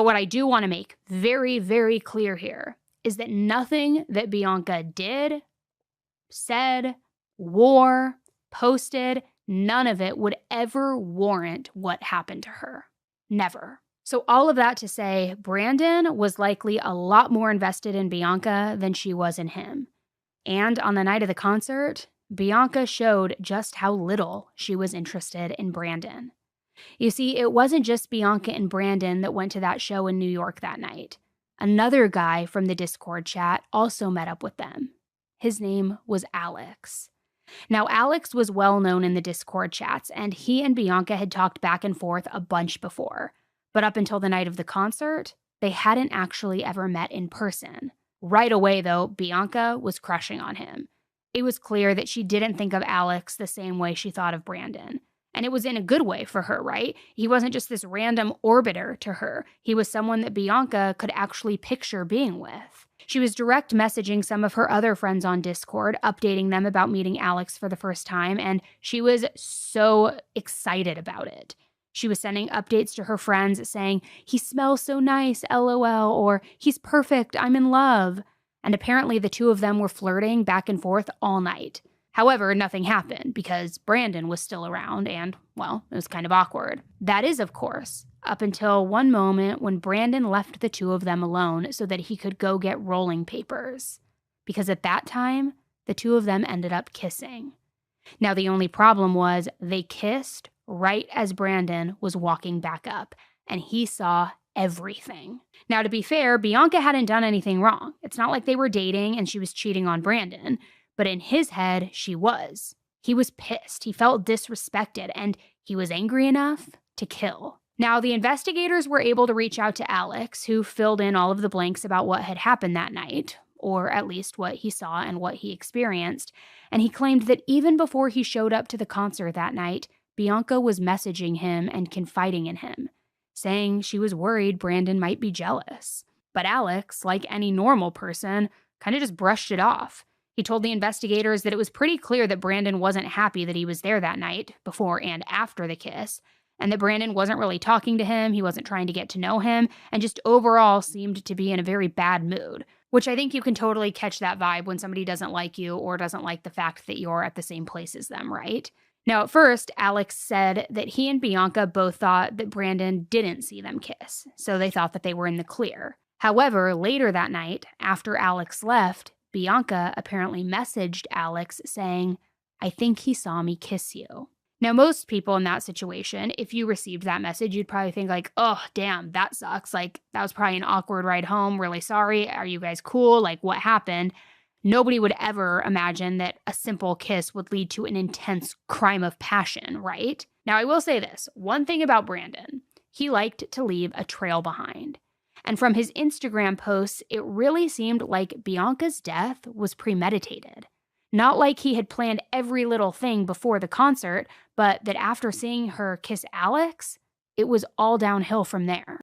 But what I do want to make very, very clear here is that nothing that Bianca did, said, wore, posted, none of it would ever warrant what happened to her. Never. So all of that to say, Brandon was likely a lot more invested in Bianca than she was in him. And on the night of the concert, Bianca showed just how little she was interested in Brandon. You see, it wasn't just Bianca and Brandon that went to that show in New York that night. Another guy from the Discord chat also met up with them. His name was Alex. Now, Alex was well known in the Discord chats, and he and Bianca had talked back and forth a bunch before. But up until the night of the concert, they hadn't actually ever met in person. Right away, though, Bianca was crushing on him. It was clear that she didn't think of Alex the same way she thought of Brandon. And it was in a good way for her, right? He wasn't just this random orbiter to her. He was someone that Bianca could actually picture being with. She was direct messaging some of her other friends on Discord, updating them about meeting Alex for the first time, and she was so excited about it. She was sending updates to her friends saying, "He smells so nice, LOL," or "He's perfect, I'm in love." And apparently the two of them were flirting back and forth all night. However, nothing happened because Brandon was still around and, well, it was kind of awkward. That is, of course, up until one moment when Brandon left the two of them alone so that he could go get rolling papers. Because at that time, the two of them ended up kissing. Now, the only problem was they kissed right as Brandon was walking back up, and he saw everything. Now, to be fair, Bianca hadn't done anything wrong. It's not like they were dating and she was cheating on Brandon. But in his head, she was. He was pissed. He felt disrespected, and he was angry enough to kill. Now, the investigators were able to reach out to Alex, who filled in all of the blanks about what had happened that night, or at least what he saw and what he experienced. And he claimed that even before he showed up to the concert that night, Bianca was messaging him and confiding in him, saying she was worried Brandon might be jealous. But Alex, like any normal person, kind of just brushed it off. He told the investigators that it was pretty clear that Brandon wasn't happy that he was there that night, before and after the kiss, and that Brandon wasn't really talking to him, he wasn't trying to get to know him, and just overall seemed to be in a very bad mood, which I think you can totally catch that vibe when somebody doesn't like you or doesn't like the fact that you're at the same place as them, right? Now, at first, Alex said that he and Bianca both thought that Brandon didn't see them kiss, so they thought that they were in the clear. However, later that night, after Alex left, Bianca apparently messaged Alex saying, "I think he saw me kiss you." Now, most people in that situation, if you received that message, you'd probably think like, "Oh, damn, that sucks. Like, that was probably an awkward ride home. Really sorry. Are you guys cool? Like, what happened?" Nobody would ever imagine that a simple kiss would lead to an intense crime of passion, right? Now, I will say this. One thing about Brandon, he liked to leave a trail behind. And from his Instagram posts, it really seemed like Bianca's death was premeditated. Not like he had planned every little thing before the concert, but that after seeing her kiss Alex, it was all downhill from there.